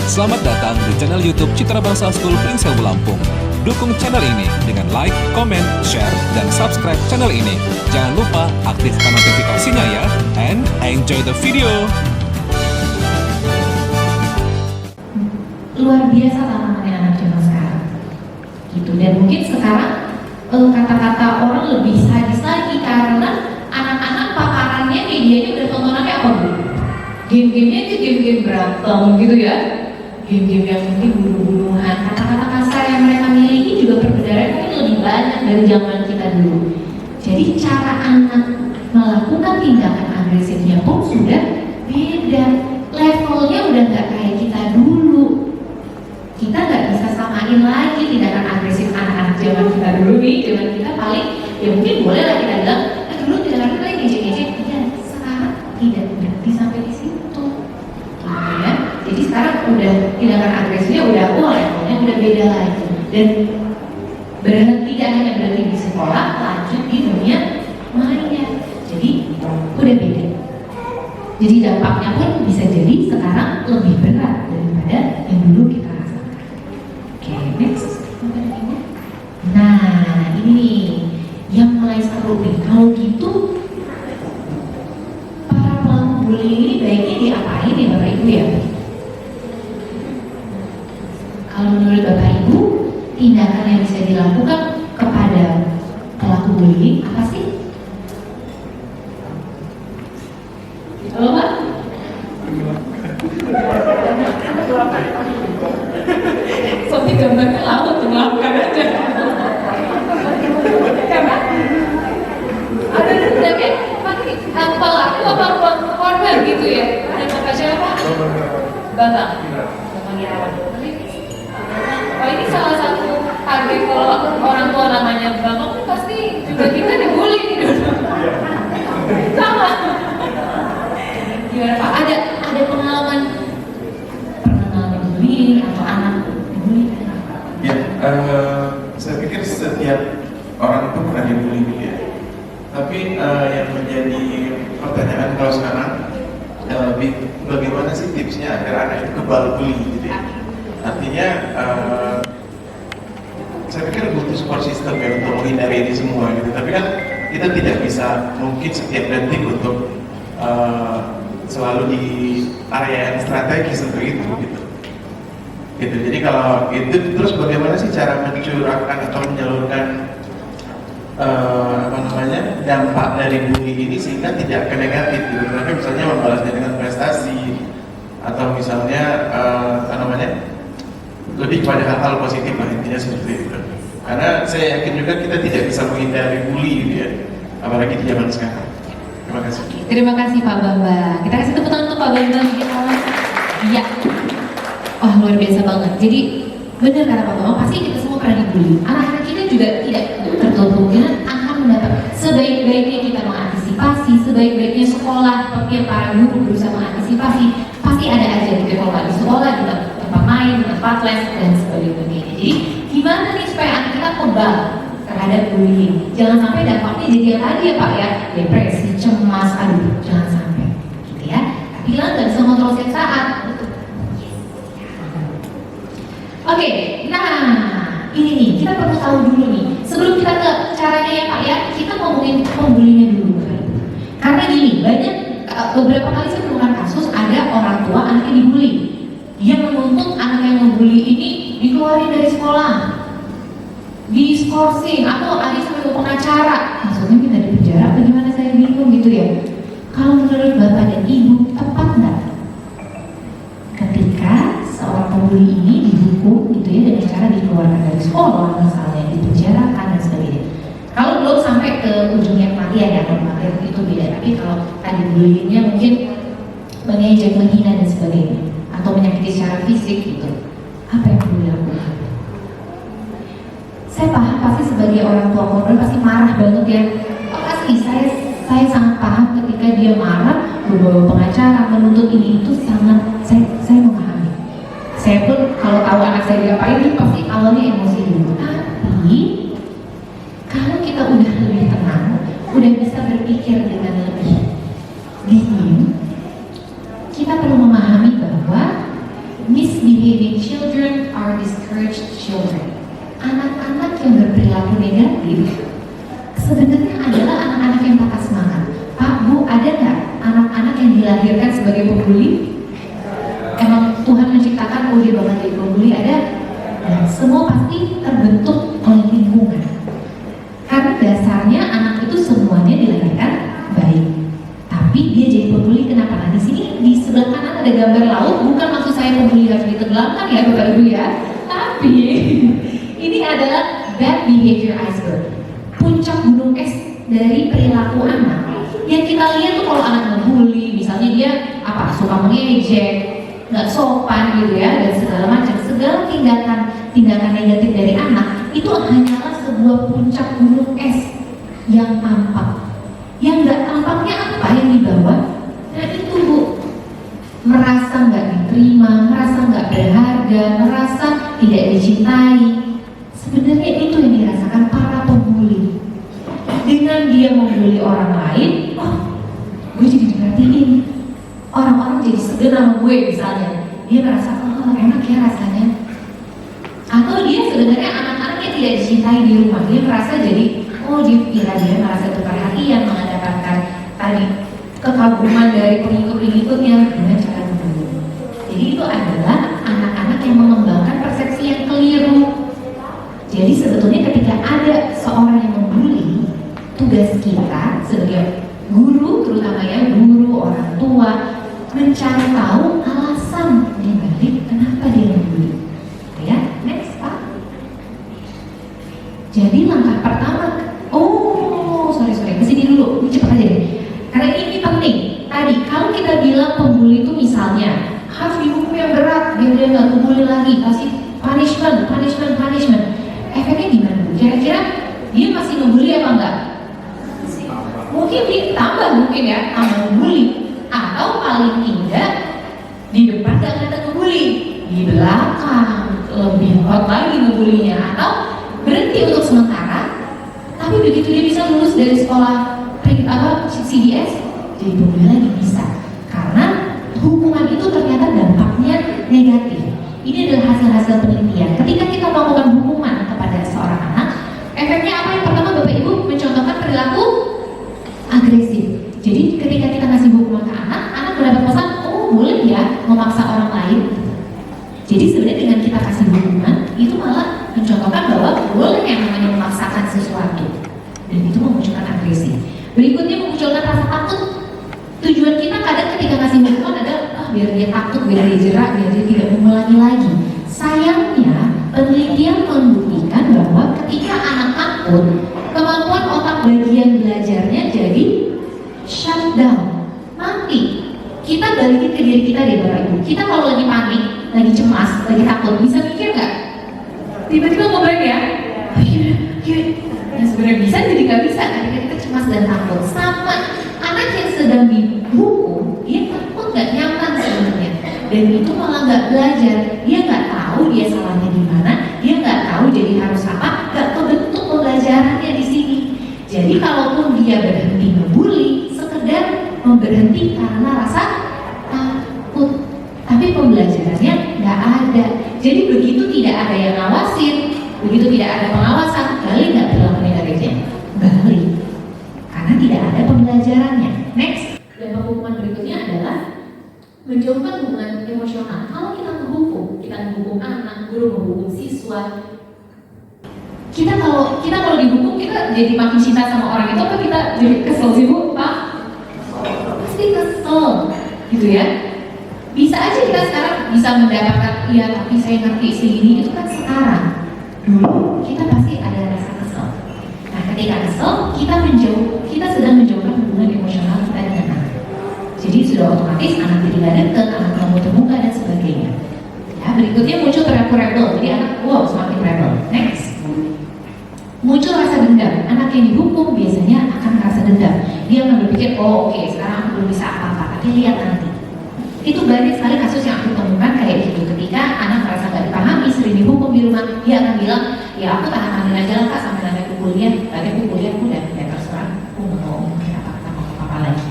Selamat datang di channel YouTube Citra Bangsa School Pringsewu Lampung. Dukung channel ini dengan like, comment, share, dan subscribe channel ini. Jangan lupa aktifkan notifikasinya ya, and enjoy the video. Luar biasa tantangannya anak zaman sekarang gitu. Dan mungkin sekarang kata-kata orang lebih sadis lagi karena anak-anak paparannya medianya udah tontonannya apa Bu? Game-gamenya itu game-game berantem gitu ya, game-game yang mungkin bunuh-bunuhan, kata-kata kasar yang mereka miliki juga perbedaannya mungkin lebih banyak dari zaman kita dulu. Jadi cara anak melakukan tindakan agresifnya pun sudah beda, levelnya udah nggak kayak kita dulu. Kita nggak bisa samain lagi tindakan agresif anak-anak zaman kita dulu nih. Zaman kita paling ya mungkin boleh lah kita bilang dulu tindakan kita ngejek-ngejek, ya sekarang tidak berhenti sampai di situ gitu ya. Jadi sekarang udah tindakan agresifnya udah levelnya udah beda lagi, dan berhenti, tidak hanya berhenti di sekolah, lanjut di dunia maya. Jadi udah beda. Jadi dampaknya pun bisa jadi sekarang lebih berat daripada yang dulu kita rasakan. Oke, next. Nah, ini nih yang mulai seru nih. Kalau gitu, para pelaku bullying ini baiknya diapain ya Bapak Ibu ya? Kalau menurut Bapak Ibu, tindakan yang bisa dilakukan kepada pelaku bullying apa sih? Halo Pak? Soalnya gambarnya laut, melakukan aja. Karena ada kayak pakai pelaku apa korban gitu ya? Ada bapak siapa? Bapak. Bapak Irawan. Oh, ini salah satu target kalau orang tua namanya Bapak, pasti juga kita dibully nih dulu. Sama. Gimana Pak? Ada pengalaman bullying atau anak dibully? Ya, saya pikir setiap orang itu pernah dibully ya. Tapi yang menjadi pertanyaan kalau sekarang, bagaimana sih tipsnya agar anak itu kebal bully gitu ya? Artinya saya pikir butuh support system ya untuk menghindari ini semua gitu. Tapi kan kita tidak bisa mungkin setiap detik untuk selalu di area yang strategis untuk itu gitu. Jadi kalau itu terus bagaimana sih cara mencurahkan atau menyalurkan dampak dari bully ini sehingga tidak ke negatif gitu. Karena misalnya membalasnya dengan prestasi atau misalnya lebih pada hal-hal positif lah, intinya seperti itu. Karena saya yakin juga kita tidak bisa menghindari bully gitu ya, apalagi di zaman sekarang. Terima kasih. Terima kasih Pak Bambang. Kita kasih tepuk tangan untuk Pak Bambang. Iya. Wah, luar biasa banget. Jadi benar kata Pak Bambang, pasti kita semua pernah dibully. Anak-anak kita juga tidak tertutup kemungkinan akan mendapat. Sebaik-baiknya kita mengantisipasi, sebaik-baiknya sekolah, seperti para guru berusaha mengantisipasi, pasti ada aja gitu kalau nggak di sekolah, di tempat main, di tempat les dan sebagainya. Jadi gimana nih supaya anak kita kebal terhadap bullying? Jangan sampai dampaknya jadi yang tadi ya Pak ya, depresi, cemas, aduh jangan sampai gitu ya. Tapi lah nggak bisa kontrol setiap saat. Oke, nah ini nih kita perlu tahu dulu nih sebelum kita ke caranya ya Pak ya, kita ngomongin pembulinya dulu. Karena gini, banyak beberapa kali saya menemukan kasus ada orang tua anaknya dibully, dia menuntut anak yang membuli ini dikeluarin dari sekolah, diskorsing, atau ada sampai ke pengacara. Maksudnya minta di penjara, bagaimana saya bingung gitu ya. Kalau menurut Bapak dan Ibu, tepat nggak ketika seorang pembuli ini dihukum gitu ya dengan cara dikeluarkan dari sekolah, misalnya dipenjarakan dan sebagainya? Kalau belum sampai ke ujungnya kematian ya, kematian itu beda. Tapi kalau tadi bullyingnya mungkin mengejek, menghina dan sebagainya, atau menyakiti secara fisik gitu, apa yang perlu dilakukan? Saya paham pasti sebagai orang tua korban pasti marah banget ya. Oh, pasti saya sangat paham ketika dia marah, membawa pengacara, menuntut ini itu sangat saya memahami. Saya pun kalau tahu anak saya diapain pasti awalnya emosi dulu. Tapi kalau kita udah lebih tenang, udah bisa berpikir dengan lebih dingin, kita perlu memahami bahwa misbehaving children are discouraged children. Anak-anak yang berperilaku negatif sebenarnya adalah anak-anak yang patah semangat. Pak, Bu, ada nggak anak-anak yang dilahirkan sebagai pembuli? Emang Tuhan menciptakan dia bakal jadi pembuli? Ada? Nah, semua pasti terbentuk oleh lingkungan. Karena dasarnya anak itu semuanya dilahirkan baik, tapi dia jadi pembuli. Kenapa? Nah, di sini di sebelah kanan ada gambar laut. Bukan maksud saya pembuli harus ditenggelamkan ya Bapak Ibu ya, tapi ini adalah bad behavior iceberg, puncak gunung es dari perilaku anak. Yang kita lihat tuh kalau anak ngebully, misalnya dia suka mengejek, nggak sopan gitu ya, dan segala macam, segala tindakan negatif dari anak itu hanyalah sebuah puncak gunung es yang tampak. Yang nggak tampaknya apa yang dibawa? Nah itu Bu, merasa nggak diterima, merasa nggak berharga, merasa tidak dicintai. Sebenarnya itu yang dirasakan para pembuli. Dengan dia membuli orang lain, gue jadi diperhatiin. Orang-orang jadi segan sama gue misalnya. Dia merasa, enak ya rasanya. Atau dia sebenarnya anak-anaknya tidak dicintai di rumah. Dia merasa jadi, dia merasa perhatian, mendapatkan tadi kekaguman dari pengikut-pengikutnya dengan cara membuli. Jadi itu adalah anak-anak yang mengembangkan persepsi yang keliru. Jadi sebetulnya ketika ada seorang yang membuli, tugas kita sebagai guru, terutama ya guru, orang tua, mencari tahu alasan di balik kenapa dia membuli. Ya, next Pak. Jadi langkah pertama, kesini dulu, ini cepat aja deh. Karena ini penting. Tadi kalau kita bilang pembuli itu misalnya harus dihukum yang berat biar dia nggak kembali lagi, kasih punishment. Efeknya gimana? Kira-kira dia masih ngebully apa enggak? Mungkin ditambah tambah ngebully, atau paling tidak di depan nggak ada ngebully, di belakang lebih hot lagi ngebulinya, atau berhenti untuk sementara. Tapi begitu dia bisa lulus dari sekolah CDS, jadi pembuli lagi bisa. Karena hukuman itu ternyata dampaknya negatif. Ini adalah hasil-hasil penelitian. Ketika kita melakukan hukuman kepada seorang anak, efeknya apa? Yang pertama Bapak Ibu mencontohkan perilaku agresif. Jadi ketika kita ngasih hukuman ke anak mendapat pesan, boleh ya memaksa orang lain. Jadi sebenarnya dengan kita kasih hukuman, itu malah mencontohkan bahwa boleh yang namanya memaksakan sesuatu. Dan itu memunculkan agresi. Berikutnya memunculkan rasa takut. Tujuan kita kadang ketika ngasih hukuman adalah biar dia takut, biar dia jerak, biar dia tidak mengulangi lagi. Sayangnya penelitian membuktikan bahwa ketika anak takut, kemampuan otak bagian belajarnya jadi shutdown, mati. Kita balikin ke diri kita deh Bapak Ibu. Kita kalau lagi panik, lagi cemas, lagi takut, bisa mikir nggak? Tiba-tiba ngobrol ya? Yang sebenarnya bisa jadi nggak bisa ketika kita cemas dan takut. Sama anak yang sedang dihukum, dia takut nggak nyaman sebenarnya, dan itu malah nggak belajar. Dia nggak tahu dia salahnya di mana, dia nggak tahu jadi harus apa, nggak kebentuk pembelajarannya di sini. Jadi kalaupun dia berhenti ngebully, sekedar berhenti karena rasa takut, tapi pembelajarannya nggak ada. Jadi begitu tidak ada yang ngawasin, begitu tidak ada pengawasan, balik nggak perilaku negatifnya? Balik, karena tidak ada pembelajarannya. Next, dan hukuman berikutnya adalah menjauhkan hubungan emosional. Kalau kita menghukum anak, guru menghukum siswa, kita kalau dihukum kita jadi makin cinta sama orang itu, apa kita jadi kesel sih Bu? Pak? Pasti kesel, gitu ya. Bisa aja kita sekarang bisa mendapatkan, iya tapi saya ngerti segini, itu kan sekarang. Dulu kita pasti ada rasa kesel. Nah ketika kesel, kita sedang menjauhkan hubungan emosional kita dengan anak. Jadi sudah otomatis anak jadi nggak deket, anak nggak mau terbuka dan sebagainya. Ya, berikutnya muncul perilaku rebel. Jadi anak semakin rebel. Next, muncul rasa dendam. Anak yang dihukum biasanya akan merasa dendam. Dia akan berpikir, oke, sekarang aku belum bisa apa-apa, tapi lihat nanti. Itu banyak sekali kasus yang aku temukan kayak gitu. Ketika anak merasa gak dipahami, sering dihukum di rumah, dia akan bilang, ya aku tahan aja lah Kak sampai nanti aku kuliah, aku udah terserah, aku nggak mau apa lagi.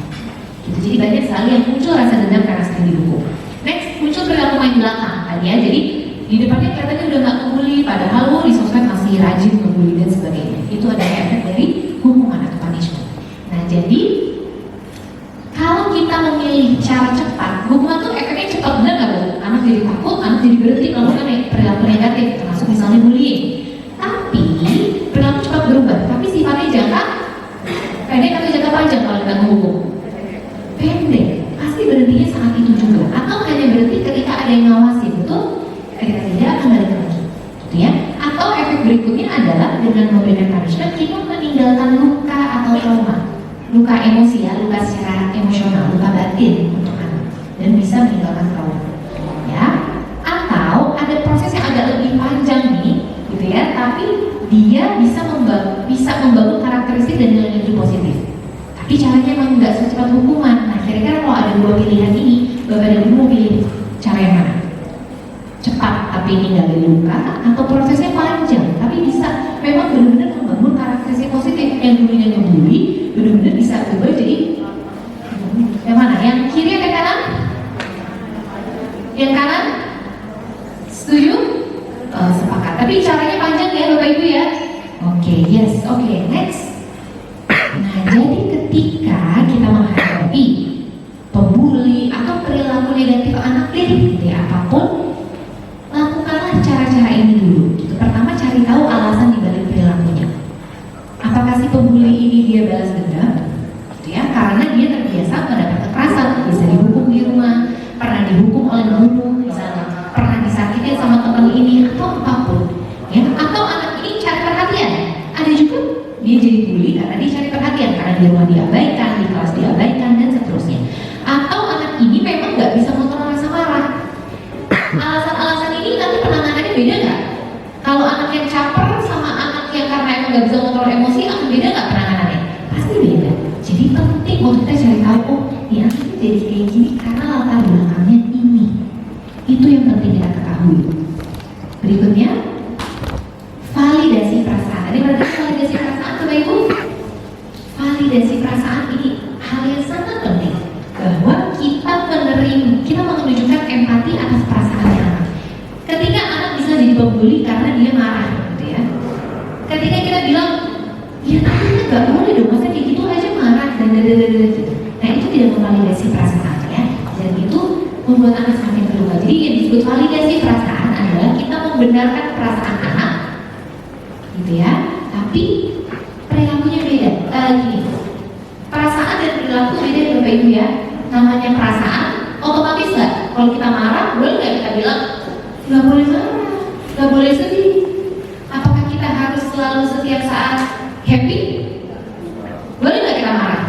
Gitu. Jadi banyak sekali yang muncul rasa dendam karena sering dihukum. Next, muncul muncul perilaku main belakang tadi ya. Jadi di depannya kelihatannya udah nggak ngebully, padahal di sosmed masih rajin ngebully dan sebagainya. Itu adalah efek dari hukuman atau punishment. Nah, jadi kalau kita memilih cara cepat, hukuman tuh efeknya cepat, benar nggak Bu? Anak jadi takut, anak jadi berhenti melakukan perilaku negatif, termasuk misalnya bullying. Tapi perilaku cepat berubah, tapi sifatnya jangka pendek atau jangka panjang kalau kita menghukum? Pendek, pasti berhentinya saat itu juga, atau hanya berhenti ketika ada yang ngawasin, betul? Ketika tidak akan balik lagi, gitu ya. Atau efek berikutnya adalah dengan memberikan punishment kita meninggalkan luka atau trauma, luka emosi ya, luka secara emosional, luka batin untuk anak, dan bisa meninggalkan trauma, ya. Atau ada proses yang agak lebih panjang nih, gitu ya, tapi dia bisa membangun karakteristik dan nilai-nilai positif. Tapi caranya memang nggak secepat hukuman. Nah, kira-kira kalau ada dua pilihan ini, Bapak dan Ibu mau pilih cara yang mana? Cepat tapi ninggalin luka, atau prosesnya panjang tapi bisa memang benar-benar membangun karakteristik positif yang dulunya ngebully benar-benar bisa berubah jadi yang mana? Yang kiri atau kanan? Yang kanan? Setuju? Sepakat. Tapi caranya panjang ya Bapak Ibu ya. Oke, yes, oke, next. Nah, jadi ketika kita menghadapi pembuli atau perilaku negatif anak deh, ya apapun, lakukanlah cara-cara ini dulu. Gitu. Pertama, cari tahu alasan dibalik perilakunya. Apakah si pembuli ini dia balas dendam? Gitu ya, karena dia terbiasa mendapat kekerasan, bisa dihukum di rumah, pernah dihukum oleh guru, misalnya pernah disakitin sama teman ini atau apapun. Ya, atau anak ini cari perhatian. Ada juga dia jadi bully karena dia cari perhatian, karena di rumah diabaikan, di kelas diabaikan, dan seterusnya. Atau anak ini memang nggak bisa kontrol rasa marah. Alasan-alasan ini nanti penanganannya beda nggak? Kalau anak yang caper sama anak yang karena emang nggak bisa kontrol emosi, akan beda nggak penanganannya? Pasti beda. Jadi penting untuk kita cari tahu, oh, ini anak ini jadi kayak gini karena latar belakangnya ini. Itu yang penting kita ketahui. Berikutnya, validasi perasaan. Tadi berarti validasi perasaan, coba Ibu. Validasi perasaan ini hal yang sangat penting, bahwa kita menunjukkan empati atas perasaannya anak. Ketika anak bisa jadi pembuli karena dia marah, gitu ya. Ketika kita bilang, ya tapi nggak boleh dong, masa kayak gitu aja marah dan gitu. Nah, itu tidak memvalidasi perasaan ya, dan itu membuat anak semakin terluka. Jadi yang disebut validasi perasaan adalah kita membenarkan perasaan anak, gitu ya. Tapi perilakunya beda. Gini, perasaan dan perilaku beda ya Bapak Ibu ya. Namanya perasaan, otomatis nggak? Kalau kita marah, boleh nggak kita bilang nggak boleh marah, nggak boleh sedih? Apakah kita harus selalu setiap saat happy? Boleh nggak kita marah?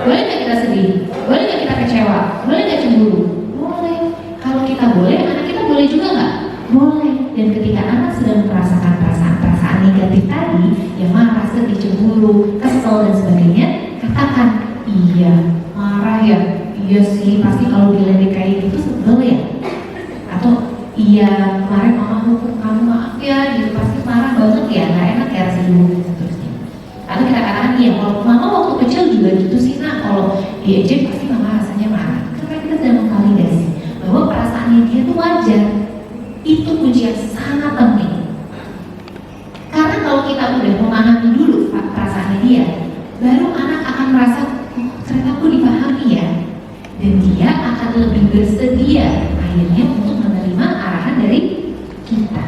Boleh nggak kita sedih? Boleh nggak kita kecewa? Boleh nggak cemburu? Boleh. Kalau kita boleh, anak kita boleh juga nggak? Boleh. Dan ketika anak sedang merasakan perasaan negatif tadi, yang marah, sedih, cemburu, kesel dan sebagainya, katakan, iya, marah ya, iya sih, pasti kalau diledek kayak gitu sebel ya. Atau iya, kemarin mama hukum kamu, maaf ya, gitu, pasti marah banget ya, nggak enak ya rasanya, dan seterusnya. Atau kita katakan, iya, kalau mama waktu kecil juga gitu sih, nah kalau diejek pasti mama rasanya marah. Karena kita sedang memvalidasi bahwa perasaannya dia itu wajar. Itu kunci yang sangat penting. Karena kalau kita udah memahami dulu perasaannya dia, baru anak akan merasa, oh, ternyata aku dipahami ya, dan dia akan lebih bersedia akhirnya untuk menerima arahan dari kita.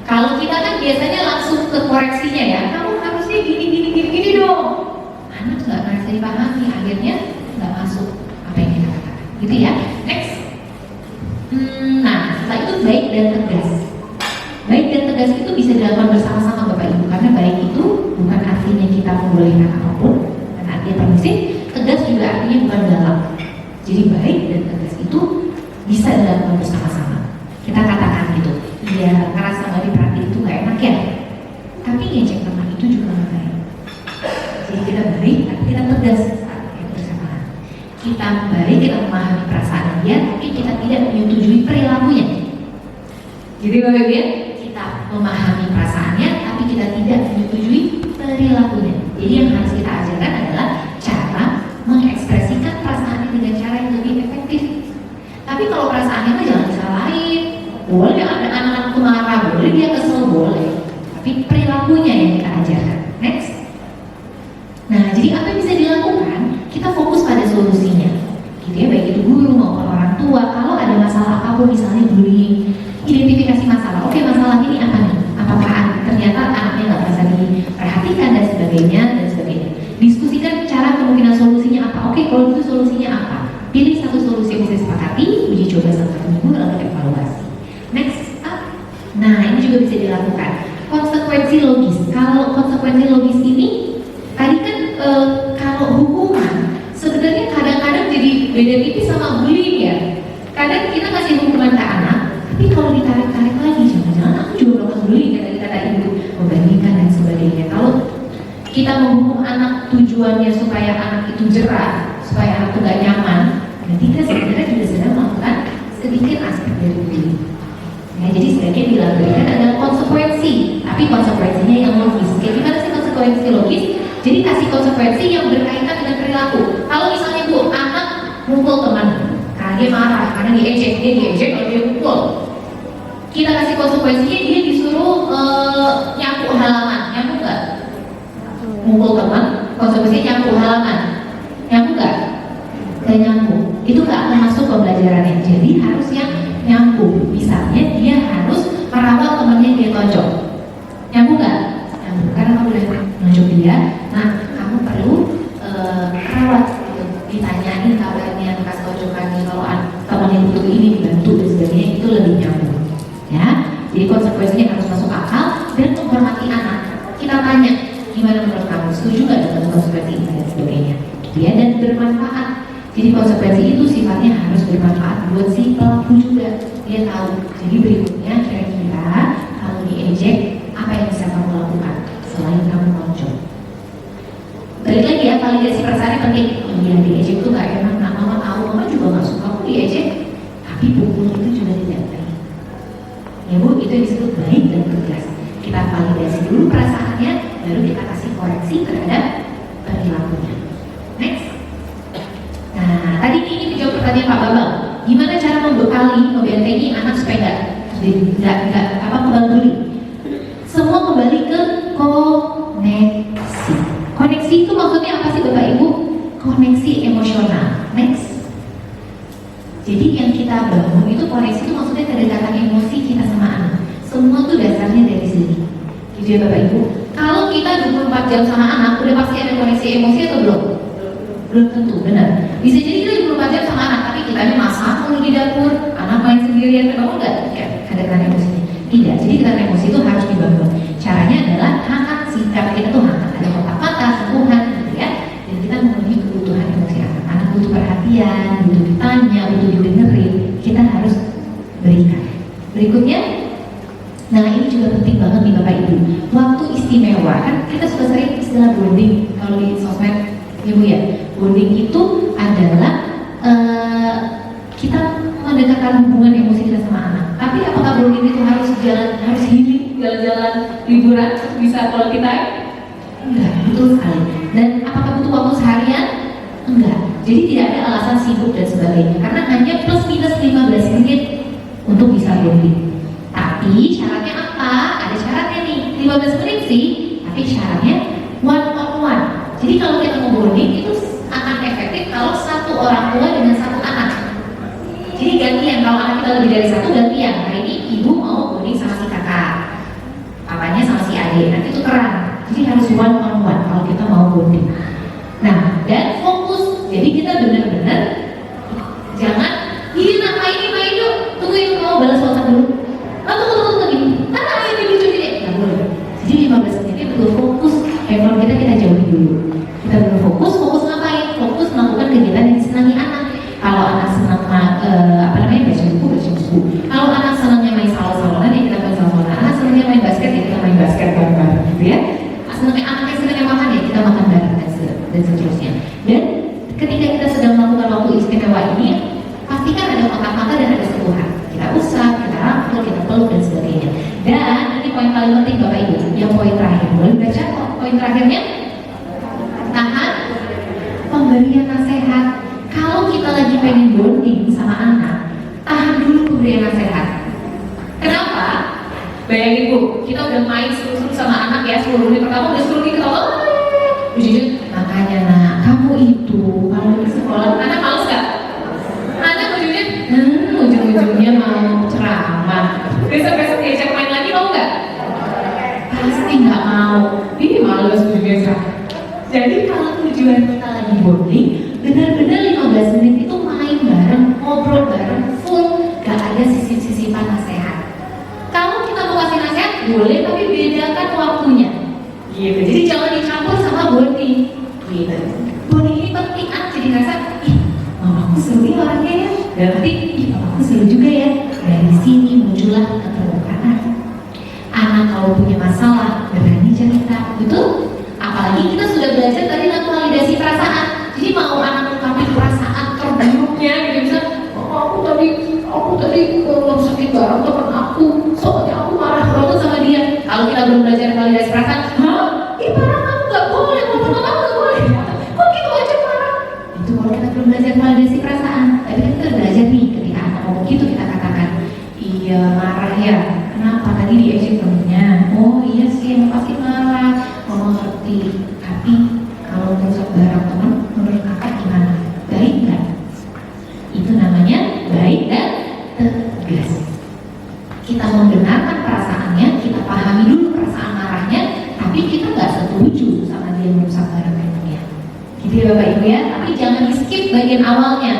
Kalau kita kan biasanya langsung ke koreksinya ya, kamu harusnya gini dong. Anak nggak merasa dipahami, akhirnya nggak masuk apa yang kita katakan, gitu ya. Next. Nah, setelah itu baik dan tegas. Baik dan tegas itu bisa dilakukan bersama-sama Bapak Ibu, karena baik itu bukan artinya kita membolehkan apapun, dan artinya permisif. Tegas juga artinya bukan galak. Jadi baik dan tegas itu bisa dilakukan bersama-sama. Kita katakan gitu, iya, ngerasa nggak diperhatiin itu nggak enak ya, tapi ngecek teman itu juga nggak baik. Jadi kita baik, tapi kita tegas saat itu bersamaan. Kita baik, kita memahami perasaan dia, tapi kita tidak menyetujui perilakunya. Jadi Bapak Ibu ya, kita memahami perasaannya, tapi kita tidak menyetujui perilakunya. Jadi yang harus kita ajarkan adalah cara mengekspresikan perasaan dengan cara yang lebih efektif. Tapi kalau perasaan Boleh ada anak-anak tuh marah, boleh dia kesel, boleh. Tapi perilakunya yang kita ajarkan. Next. Nah, jadi apa yang bisa dilakukan? Kita fokus pada solusinya. Gitu ya, baik itu guru maupun orang tua. Kalau ada masalah apapun, misalnya bullying, identifikasi masalah. Oke, masalah ini apa nih? Apakah ternyata anaknya nggak merasa diperhatikan dan sebagainya dan sebagainya. Diskusikan cara kemungkinan solusinya apa. Oke, kalau itu solusinya apa? Pilih satu solusi yang bisa disepakati, uji coba 1 minggu lalu evaluasi. Next up. Nah, ini juga bisa dilakukan. Konsekuensi logis. Kalau konsekuensi logis ini tadi kan kalau hukuman sebenarnya kadang-kadang jadi beda tipis sama bullying ya. Kadang kita kasih hukuman ke anak, tapi kalau ditarik-tarik lagi, jangan-jangan aku juga melakukan bullying kata ibu, membandingkan dan sebagainya. Kalau kita menghukum anak tujuannya supaya anak itu jerah, supaya anak itu gak nyaman, berarti kita sebenarnya juga sedang melakukan sedikit aspek dari bullying. Ya, jadi sebaiknya dilakukan ada konsekuensi, tapi konsekuensinya yang logis. Kayak gimana sih konsekuensi logis? Jadi kasih konsekuensi yang berkaitan dengan perilaku. Kalau misalnya bu, anak mukul teman, karena dia marah, karena dia diejek, kalau dia mukul, kita kasih konsekuensinya dia disuruh nyapu halaman, nyapu nggak? Mukul teman, konsekuensinya nyapu halaman, nyapu nggak? Gak nyapu, itu nggak akan masuk pembelajarannya. Jadi harus yang nyambung. Misalnya dia harus merawat temannya dia tonjok. Nyambung nggak? Nyambung. Karena kamu udah nonjok dia, nah kamu perlu rawat. Gitu. Ditanyain kabarnya, kasih tonjokannya, kalau temannya butuh ini dibantu dan sebagainya, itu lebih nyambung. Ya, jadi konsekuensinya harus masuk akal dan menghormati anak. Kita tanya, gimana menurut kamu? Setuju nggak dengan konsekuensi ini dan sebagainya? Ya, dan bermanfaat. Jadi konsekuensi itu sifatnya harus bermanfaat buat si pelaku juga. Dia tahu. Jadi berikutnya kira-kira kalau diejek apa yang bisa kamu lakukan selain kamu nonjok. Balik lagi ya, validasi perasaan penting. Iya, diejek itu nggak enak. Nah, mama tahu, mama juga nggak suka aku diejek. Tapi pukul itu juga tidak baik. Ya bu, itu disebut baik dan tegas. Kita validasi dulu perasaannya, baru kita kasih koreksi terhadap perilakunya. Next. Nah, tadi ini menjawab pertanyaan Pak Bambang. Gimana cara membentengi anak supaya nggak kebal bully? Semua kembali ke koneksi. Koneksi itu maksudnya apa sih Bapak Ibu? Koneksi emosional. Next. Jadi yang kita bangun itu koneksi itu maksudnya kedekatan emosi kita sama anak. Semua tuh dasarnya dari sini. Gitu ya Bapak Ibu. Kalau kita 24 jam sama anak, udah pasti ada koneksi emosi atau belum? Belum tentu, benar. Bisa jadi kita 24 jam sama anak, tapi kita ini masak mulu di dapur, anak main sendirian, kamu enggak? Ya, kedekatan emosinya. Tidak, jadi kedekatan emosi itu harus dibangun. Caranya adalah hangat sikap kita tuh hangat. Ada kontak mata, sentuhan, gitu ya. Dan kita memenuhi kebutuhan emosi anak. Anak butuh perhatian, butuh ditanya, butuh didengerin. Kita harus berikan. Berikutnya, nah ini juga penting banget nih Bapak Ibu. Waktu istimewa, kan kita suka sering istilah bonding kalau di sosmed, ya Bu ya. Bonding itu adalah kita mendekatkan hubungan emosi kita sama anak. Tapi apakah bonding itu harus healing, jalan-jalan, liburan, bisa kalau kita? Enggak, betul sekali. Dan apakah butuh waktu seharian? Enggak. Jadi tidak ada alasan sibuk dan sebagainya. Karena hanya plus minus 15 menit untuk bisa bonding. Tapi syaratnya apa? Ada syaratnya nih, 15 menit sih, tapi syaratnya one on one. Jadi kalau kita mau bonding itu akan efektif kalau satu orang tua dengan satu anak. Jadi gantian, kalau anak kita lebih dari satu gantian. Hari ini ibu mau bonding sama si kakak, papanya sama si adik, nanti tukeran. Jadi harus one on one kalau kita mau bonding. Nah, dan fokus. Jadi kita benar-benar jangan ini nak main yuk, tungguin mau balas WhatsApp dulu. Tunggu gini. Ini lucu gini. Nggak boleh. Jadi 15 menit betul fokus. Handphone kita jauhi dulu. Kita benar fokus ngapain? Fokus melakukan kegiatan yang disenangi anak. Kalau anak senang baca buku. Kalau anak senangnya main salon-salonan ya kita main salon-salonan. Anak senangnya main basket ya kita main basket bareng-bareng gitu ya. Anaknya senangnya makan ya kita makan bareng dan seterusnya. Dan ketika kita sedang melakukan waktu istimewa ini, pastikan ada kontak mata dan ada sentuhan. Kita usap, kita rangkul, kita peluk dan sebagainya. Dan ini poin paling penting Bapak Ibu, yang poin terakhir. Boleh baca poin terakhirnya? Tahan pemberian nasihat. Kalau kita lagi pengen bonding sama anak, tahan dulu pemberian nasihat. Bayangin Bu, kita udah main seru-seru sama anak ya, 10 menit pertama udah seru nih ketawa. Jujur, makanya nak, kamu itu kalau di sekolah, anak males gak? Anak ujung-ujungnya mau ceramah. Besok-besok diajak main lagi mau gak? Pasti nggak mau. Ini males biasa. Jadi kalau tujuan kita lagi bonding, benar-benar 15 menit itu main bareng, ngobrol bareng, full, gak ada sisip-sisipan nasihat. Kalau kita mau kasih nasihat boleh, tapi bedakan waktunya. Gitu. Jadi jangan dicampur sama bonding. Gitu. Bonding ini penting, jadi rasa, ih, mamaku seru nih orangnya ya. Dan nanti, ih, mamaku seru juga ya. Dari sini muncullah keterbukaan. Anak kalau punya masalah berani cerita, betul? Apalagi kita sudah belajar tadi tentang validasi perasaan. Jadi mau anak mengungkapkan perasaan terburuknya, gitu bisa, oh, aku tadi sakit bareng teman aku, soalnya aku marah banget sama dia. Kalau kita belum belajar validasi perasaan, hah? Ih marah kamu nggak boleh, ngomong sama kamu nggak boleh. Kok gitu aja marah? Itu kalau kita belum belajar validasi perasaan. Tapi kan kita belajar nih, ketika anak ngomong gitu kita katakan, iya marah ya. Kenapa tadi diejek temennya? Oh iya sih, emang pasti marah. Mama ngerti. Tapi kalau merusak barang teman, menurut kakak gimana? Baik nggak? Itu namanya baik dan tegas. Kita membenarkan perasaannya, kita pahami dulu perasaan marahnya, tapi kita nggak setuju sama dia merusak barang temannya. Gitu ya Bapak Ibu ya. Tapi jangan di skip bagian awalnya.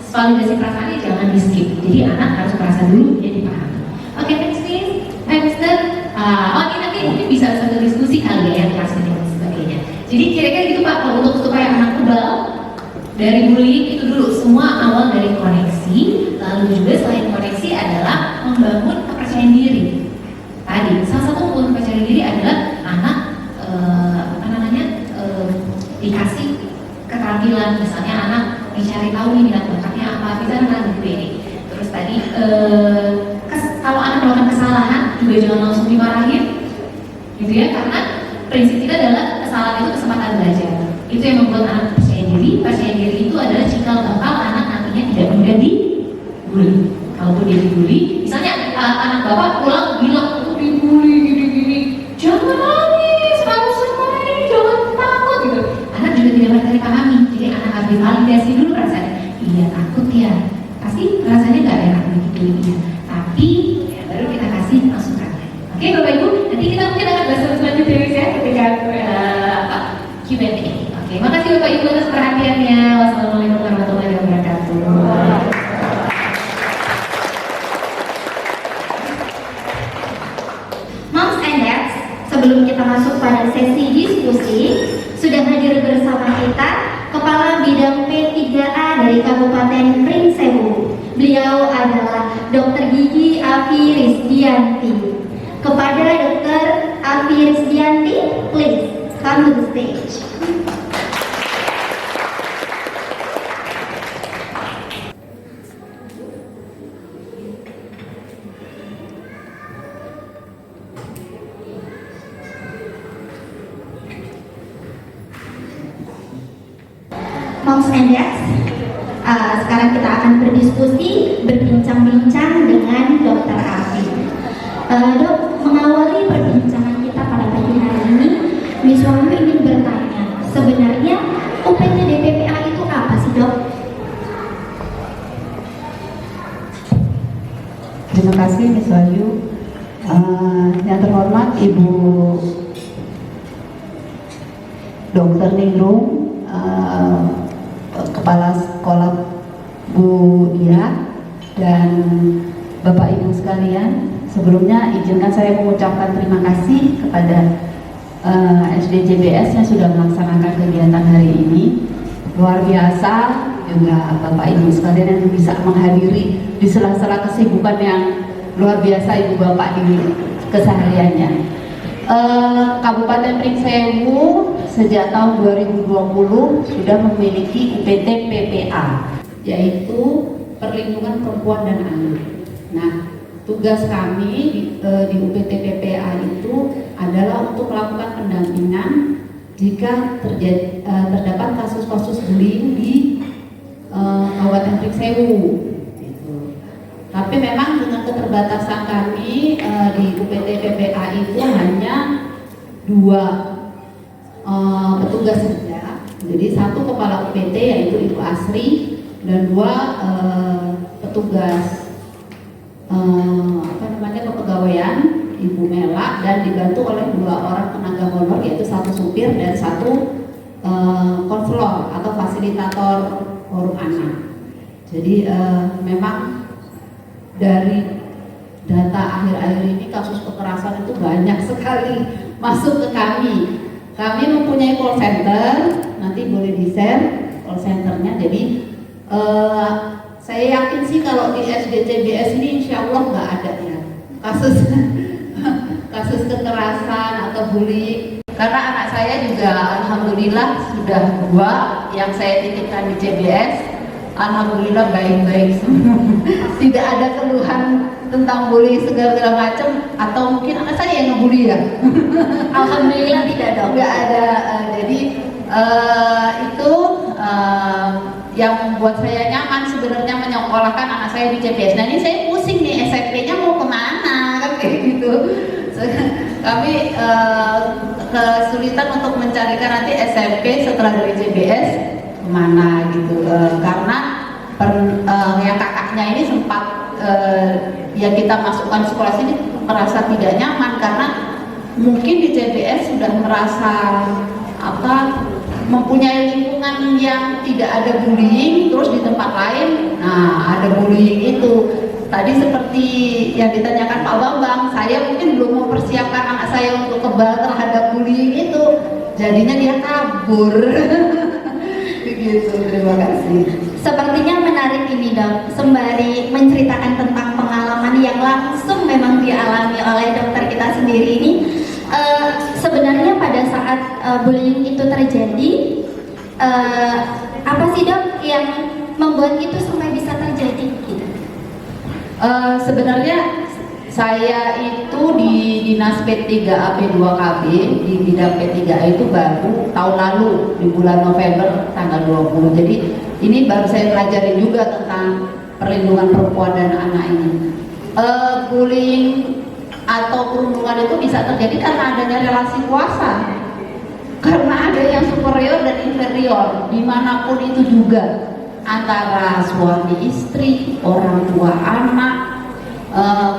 Validasi perasaannya jangan di skip. Jadi anak harus merasa dulu, jadi paham. Oke, next please. Mister. Ini nanti mungkin bisa satu diskusi kali ya, yang kelas ini dan sebagainya. Jadi kira-kira gitu Pak, kalau untuk supaya anak kebal dari bullying itu dulu, semua awal dari koneksi. Lalu juga selain koneksi adalah membangun kepercayaan diri. Tadi salah satu membangun kepercayaan diri adalah anak dikasih keterampilan, misalnya anak dicari tahu nih minat bakatnya apa, misalnya anak ini. Terus tadi kalau anak melakukan kesalahan juga jangan langsung dimarahin, gitu ya, karena prinsip kita adalah kesalahan itu kesempatan belajar. Itu yang membuat anak percaya diri. Percaya diri itu adalah cikal bakal anak nantinya tidak mudah dibully. Kalaupun dia dibully, misalnya anak bapak pulang bilang aku dibully gini-gini, jangan nangis, harus semuanya ini, jangan takut gitu. Anak juga tidak pernah dipahami, jadi anak harus divalidasi dulu rasanya. Iya takut ya, pasti rasanya nggak enak begitu ya. Tapi ya, baru kita kasih masukannya. Oke Bapak Ibu, nanti kita mungkin akan bahas selanjutnya ya ketika Q&A. Oke, makasih Bapak Ibu atas perhatiannya. Wassalamualaikum warahmatullahi wabarakatuh. Moms and Dads, sebelum kita masuk pada sesi diskusi, sudah hadir bersama kita Kepala Bidang P3A dari Kabupaten Pringsewu. Beliau adalah Dr. Gigi Afi Rizdianti. Kepada Dr. Afi Rizdianti, please come to the stage. Moms and Dads, sekarang kita akan berdiskusi, berbincang-bincang dengan Dr. Afi. Dok, mengawali perbincangan kita pada pagi hari ini, Miss Wahyu ingin bertanya, sebenarnya UPT DPPA itu apa sih Dok? Terima kasih Miss Wahyu. Yang terhormat Ibu Dr. Ningrum, Kepala Sekolah Bu Ira, dan Bapak Ibu sekalian, sebelumnya izinkan saya mengucapkan terima kasih kepada SDJBS yang sudah melaksanakan kegiatan hari ini. Luar biasa juga Bapak Ibu sekalian yang bisa menghadiri di sela-sela kesibukan yang luar biasa Ibu Bapak di kesehariannya. Kabupaten Pringsewu sejak tahun 2020 sudah memiliki UPT PPA, yaitu Perlindungan Perempuan dan Anak. Nah, tugas kami di UPT PPA itu adalah untuk melakukan pendampingan jika terdapat kasus-kasus bullying di Kabupaten Pringsewu. Tapi memang dengan keterbatasan kami di UPT PPA itu hanya 2 petugas saja. Jadi 1 kepala UPT yaitu Ibu Asri dan 2 petugas kepegawaian Ibu Mela, dan dibantu oleh 2 orang tenaga honor yaitu 1 supir dan 1 konselor atau fasilitator forum anak. Jadi memang dari data akhir-akhir ini kasus kekerasan itu banyak sekali masuk ke kami. Kami mempunyai call center, nanti boleh di-share call centernya. Jadi saya yakin sih kalau di SDCBS ini insya Allah nggak ada ya kasus kasus kekerasan atau bullying. Karena anak saya juga alhamdulillah sudah 2 yang saya titipkan di CBS, alhamdulillah baik-baik semua. Tidak ada keluhan tentang bullying segala macam, atau mungkin anak saya yang ngebully ya. Alhamdulillah tidak ada. Nggak ada. Jadi itu yang membuat saya nyaman sebenarnya menyekolahkan anak saya di CBS. Nah ini saya pusing nih, SMP-nya mau kemana kan kayak gitu. Kami kesulitan untuk mencarikan nanti SMP setelah dari CBS kemana gitu, karena yang kakaknya ini sempat yang kita masukkan sekolah sini merasa tidak nyaman karena mungkin di CBS sudah merasa mempunyai lingkungan yang tidak ada bullying, terus di tempat lain ada bullying itu. Tadi seperti yang ditanyakan Pak Bambang, saya mungkin belum mempersiapkan anak saya untuk kebal terhadap bullying itu, jadinya dia kabur. Begitu, terima kasih. Sepertinya menarik ini Dok, sembari menceritakan tentang pengalaman yang langsung memang dialami oleh dokter kita sendiri ini. Sebenarnya pada saat bullying itu terjadi, apa sih Dok yang membuat itu sampai bisa terjadi? Gitu. Sebenarnya saya itu di Dinas P3A P2KB di bidang P3A itu baru tahun lalu di bulan November tanggal 20. Jadi ini baru saya pelajari juga tentang perlindungan perempuan dan anak ini. Bullying atau perundungan itu bisa terjadi karena adanya relasi kuasa, karena ada yang superior dan inferior dimanapun itu juga, antara suami istri, orang tua anak,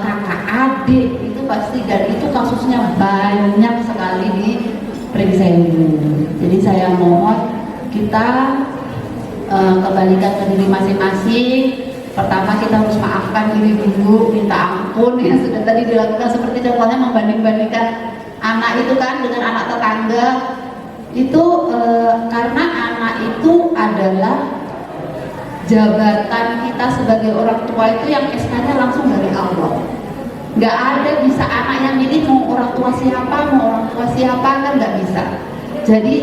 kakak adik, itu pasti, dan itu kasusnya banyak sekali di Pringsewu. Jadi saya mohon kita kembalikan ke diri masing-masing. Pertama kita harus maafkan diri dulu, minta ampun yang sudah tadi dilakukan, seperti contohnya membanding-bandingkan anak itu kan dengan anak tetangga itu, karena anak itu adalah jabatan kita sebagai orang tua itu yang SK-nya langsung dari Allah. Nggak ada bisa anak yang milih mau orang tua siapa kan nggak bisa. Jadi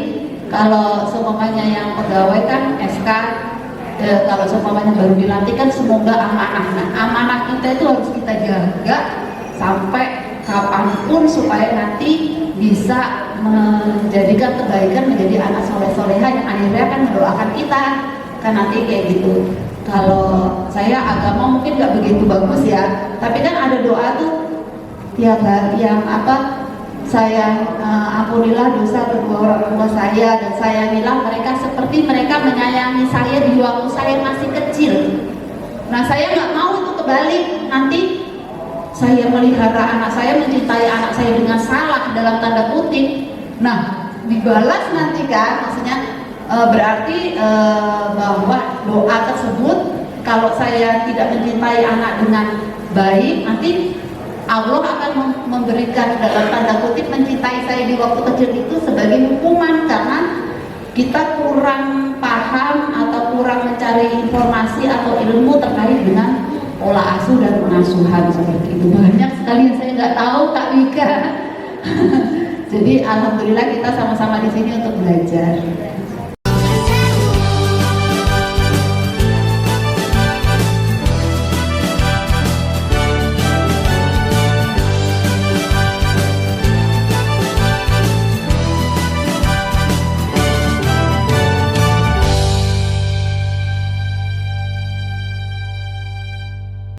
kalau seumpamanya yang pegawai kan SK, kalau seumpamanya baru dilantik kan semoga amanah. Nah, amanah kita itu harus kita jaga sampai kapanpun supaya nanti bisa menjadikan kebaikan menjadi anak soleh-soleha yang akhirnya akan mendoakan kita. Kan nanti kayak gitu. Kalau saya agama mungkin nggak begitu bagus ya, tapi kan ada doa tuh tiap hari yang saya ampunilah dosa kedua orang tua saya, dan saya bilang mereka seperti mereka menyayangi saya di waktu saya masih kecil. Nah saya nggak mau itu kebalik, nanti saya melihara anak saya, mencintai anak saya dengan salah dalam tanda kutip. Nah dibalas nanti kan, maksudnya berarti bahwa doa tersebut kalau saya tidak mencintai anak dengan baik, nanti Allah akan memberikan dalam tanda kutip mencintai saya di waktu kecil itu sebagai hukuman, karena kita kurang paham atau kurang mencari informasi atau ilmu terkait dengan pola asuh dan pengasuhan seperti itu. Banyak sekali yang saya nggak tahu, Kak Wika. Jadi alhamdulillah kita sama-sama di sini untuk belajar.